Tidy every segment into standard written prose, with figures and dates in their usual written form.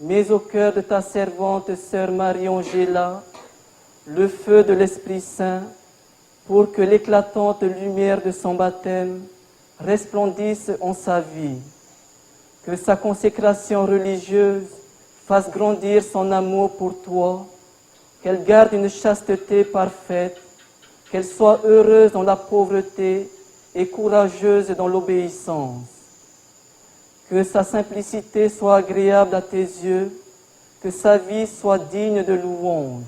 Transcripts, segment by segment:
mets au cœur de ta servante sœur Marie-Angela le feu de l'Esprit Saint pour que l'éclatante lumière de son baptême resplendisse en sa vie. Que sa consécration religieuse fasse grandir son amour pour toi, qu'elle garde une chasteté parfaite, qu'elle soit heureuse dans la pauvreté et courageuse dans l'obéissance. Que sa simplicité soit agréable à tes yeux, que sa vie soit digne de louange.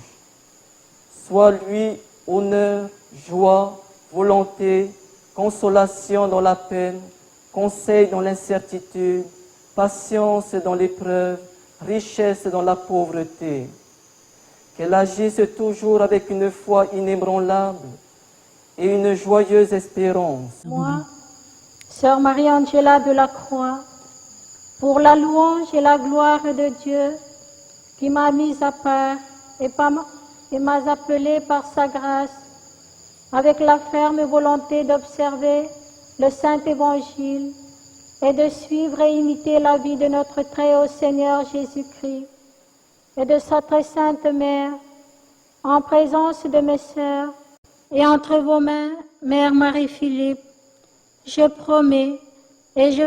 Sois lui honneur, joie, volonté, consolation dans la peine, conseil dans l'incertitude, patience dans l'épreuve, richesse dans la pauvreté. Qu'elle agisse toujours avec une foi inébranlable et une joyeuse espérance. Moi, sœur Marie-Angela de la Croix, pour la louange et la gloire de Dieu, qui m'a mise à part et m'a appelée par sa grâce, avec la ferme volonté d'observer le Saint Évangile et de suivre et imiter la vie de notre très haut Seigneur Jésus-Christ et de sa très sainte Mère, en présence de mes sœurs et entre vos mains, Mère Marie-Philippe, je promets et je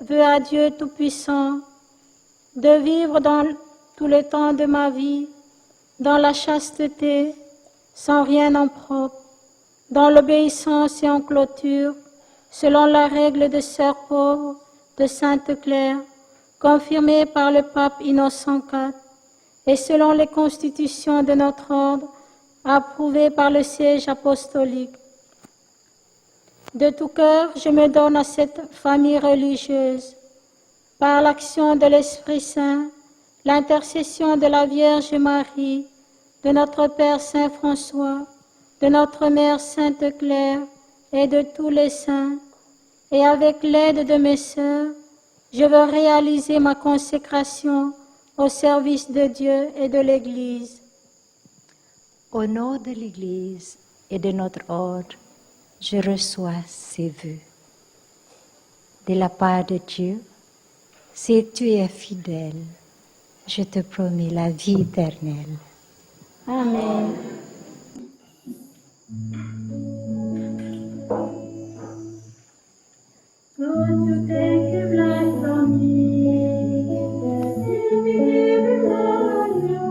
veux à Dieu Tout-Puissant de vivre dans tout le temps de ma vie, dans la chasteté, sans rien en propre, dans l'obéissance et en clôture, selon la règle de Sœur pauvre de Sainte Claire, confirmée par le pape Innocent IV, et selon les constitutions de notre ordre, approuvées par le siège apostolique. De tout cœur, je me donne à cette famille religieuse, par l'action de l'Esprit Saint, l'intercession de la Vierge Marie, de notre Père Saint François, de notre Mère Sainte Claire et de tous les saints, et avec l'aide de mes sœurs, je veux réaliser ma consécration au service de Dieu et de l'Église. Au nom de l'Église et de notre ordre, je reçois ces vœux. De la part de Dieu, si tu es fidèle, je te promets la vie éternelle. Amen. Lord, you take him life from me. Let me give him all you.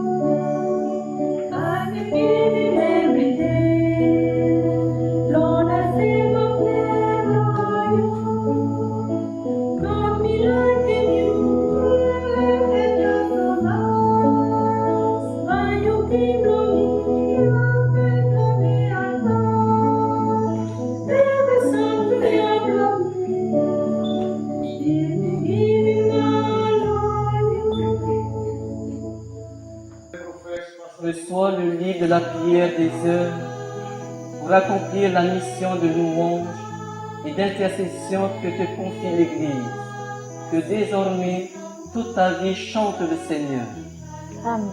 I will give him every day. Lord, I say my prayer for you. Come me like in you, like just so much. By your kingdom, you will be at all. There is something about me. Reçois le lit de la prière des heures pour accomplir la mission de louange et d'intercession que te confie l'Église. Que désormais toute ta vie chante le Seigneur. Amen.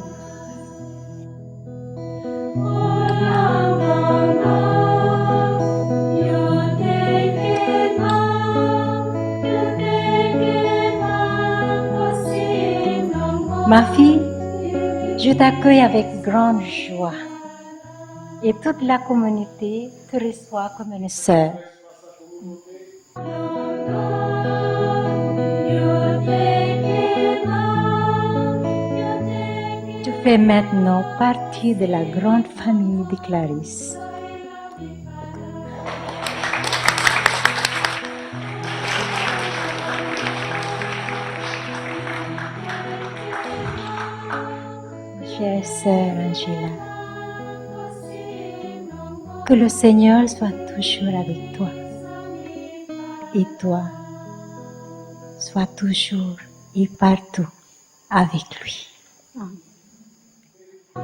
Ma fille, je t'accueille avec grande joie et toute la communauté te reçoit comme une sœur. Tu fais maintenant partie de la grande famille de Clarisse. Chère sœur Angela, que le Seigneur soit toujours avec toi et toi, sois toujours et partout avec lui. Amen. You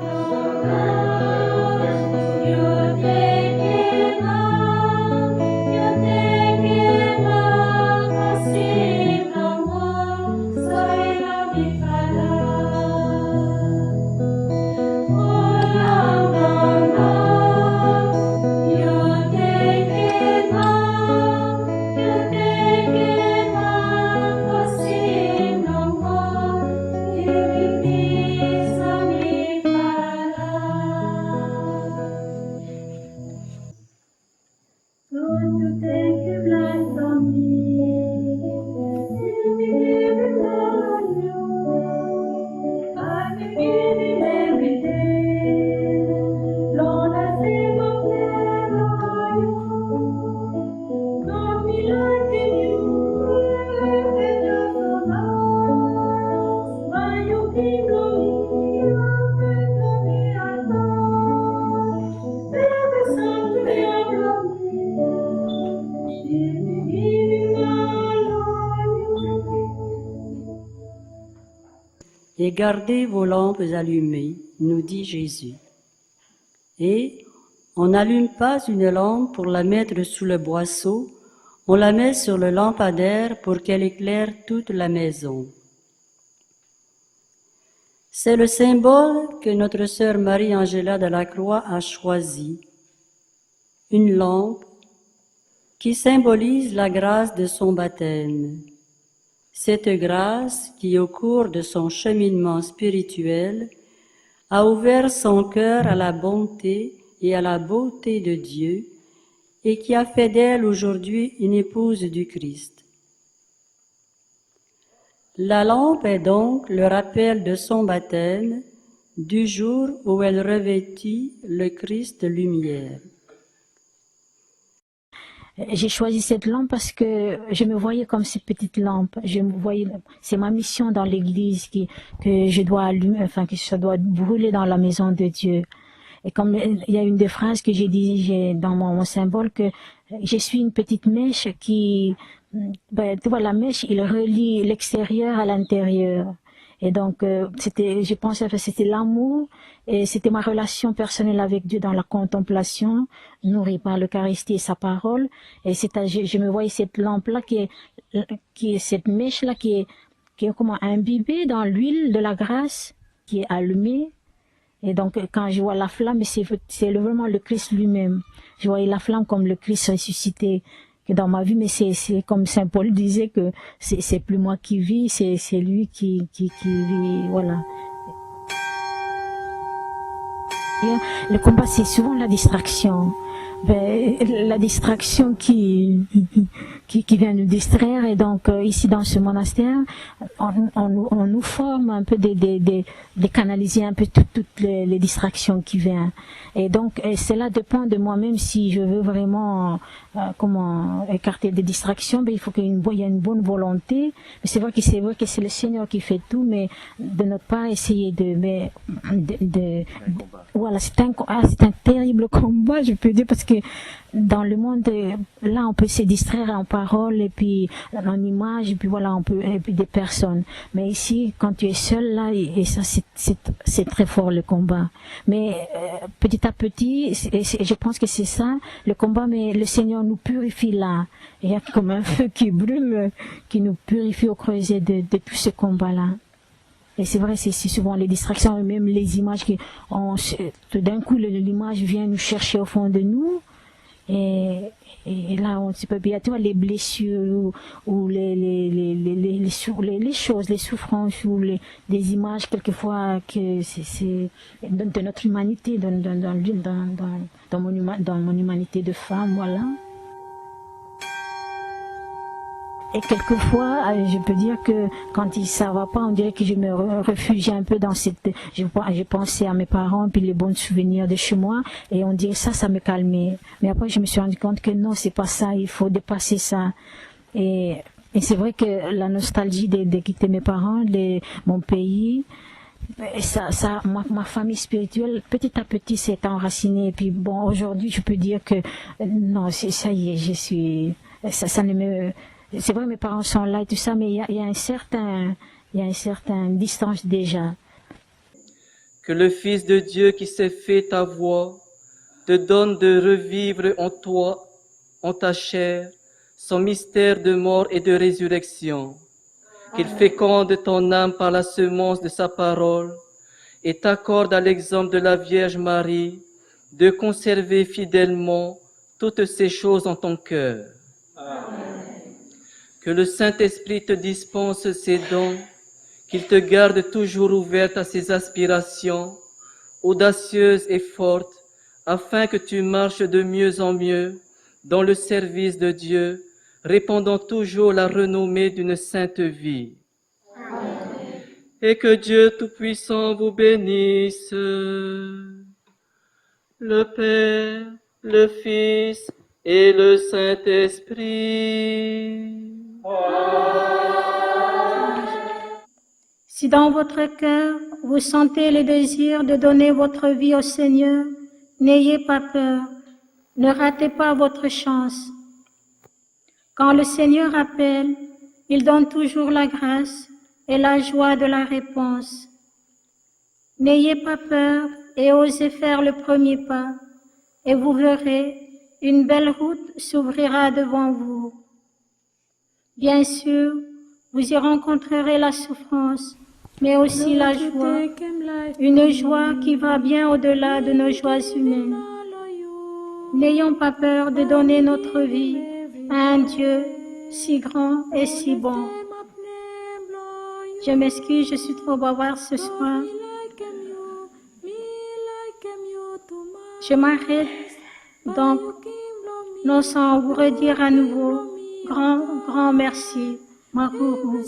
et gardez vos lampes allumées, nous dit Jésus. Et on n'allume pas une lampe pour la mettre sous le boisseau, on la met sur le lampadaire pour qu'elle éclaire toute la maison. C'est le symbole que notre sœur Marie-Angela de la Croix a choisi. Une lampe qui symbolise la grâce de son baptême. Cette grâce qui, au cours de son cheminement spirituel, a ouvert son cœur à la bonté et à la beauté de Dieu et qui a fait d'elle aujourd'hui une épouse du Christ. La lampe est donc le rappel de son baptême, du jour où elle revêtit le Christ lumière. J'ai choisi cette lampe parce que je me voyais comme cette petite lampe. Je me voyais, c'est ma mission dans l'église que je dois allumer, enfin que ça doit brûler dans la maison de Dieu. Et comme il y a une des phrases que j'ai dit dans mon symbole que je suis une petite mèche qui, tu vois, la mèche, il relie l'extérieur à l'intérieur. Et donc, je pense que c'était l'amour et c'était ma relation personnelle avec Dieu dans la contemplation, nourrie par l'Eucharistie et sa parole. Et je me voyais cette lampe-là qui est cette mèche-là qui est comment imbibée dans l'huile de la grâce, qui est allumée. Et donc, quand je vois la flamme, c'est vraiment le Christ lui-même. Je voyais la flamme comme le Christ ressuscité dans ma vie, mais c'est comme Saint Paul disait que c'est plus moi qui vis, c'est lui qui vit, voilà. Et le combat, c'est souvent la distraction. La distraction qui vient nous distraire, et donc ici dans ce monastère on nous forme un peu de canaliser un peu toutes les distractions qui viennent, et donc cela dépend de moi-même si je veux vraiment écarter des distractions. Il faut qu'il y ait une bonne volonté, mais c'est vrai que c'est le Seigneur qui fait tout, mais de notre part essayer voilà, c'est un terrible combat, je peux dire, parce que dans le monde, là, on peut se distraire en parole et puis en image, et puis voilà, et puis des personnes. Mais ici, quand tu es seul, là, et ça, c'est très fort le combat. Mais petit à petit, je pense que c'est ça, le combat, mais le Seigneur nous purifie là. Il y a comme un feu qui brûle, qui nous purifie au creuset de tout ce combat-là. Et c'est vrai, c'est souvent les distractions, et même les images tout d'un coup, l'image vient nous chercher au fond de nous. Et là, on ne peut pas, tu vois, les blessures, ou les choses, les souffrances, ou des images, quelquefois, que c'est de notre humanité, dans mon humanité de femme, voilà. Et quelquefois, je peux dire que quand ça va pas, on dirait que je me réfugie un peu dans je pensais à mes parents, puis les bons souvenirs de chez moi, et on dirait ça me calmait. Mais après, je me suis rendu compte que non, c'est pas ça, il faut dépasser ça. Et c'est vrai que la nostalgie de quitter mes parents, mon pays, ma famille spirituelle, petit à petit, s'est enracinée. Et puis bon, aujourd'hui, je peux dire que non, ça y est, ça ne me... C'est vrai, mes parents sont là et tout ça, mais il y a un certain distance déjà. Que le Fils de Dieu qui s'est fait ta voix te donne de revivre en toi, en ta chair, son mystère de mort et de résurrection. Qu'il féconde ton âme par la semence de sa parole et t'accorde à l'exemple de la Vierge Marie de conserver fidèlement toutes ces choses en ton cœur. Amen. Que le Saint-Esprit te dispense ses dons, qu'il te garde toujours ouverte à ses aspirations, audacieuses et fortes, afin que tu marches de mieux en mieux dans le service de Dieu, répandant toujours la renommée d'une sainte vie. Amen. Et que Dieu Tout-Puissant vous bénisse, le Père, le Fils et le Saint-Esprit. Si dans votre cœur, vous sentez le désir de donner votre vie au Seigneur, n'ayez pas peur, ne ratez pas votre chance. Quand le Seigneur appelle, il donne toujours la grâce et la joie de la réponse. N'ayez pas peur et osez faire le premier pas, et vous verrez, une belle route s'ouvrira devant vous. Bien sûr, vous y rencontrerez la souffrance, mais aussi la joie, une joie qui va bien au-delà de nos joies humaines. N'ayons pas peur de donner notre vie à un Dieu si grand et si bon. Je m'excuse, je suis trop bavard ce soir. Je m'arrête donc, non sans vous redire à nouveau grand merci, Mahuru.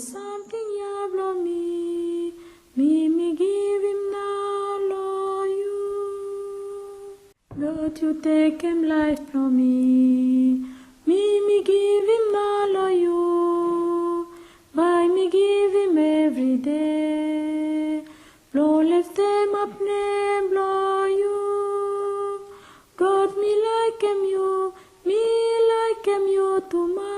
Lord, you take him life from me. Me give him all of you. By me give him every day. Lord, lift them up, name, blow you. God, me like him, you. Me like him, you to my.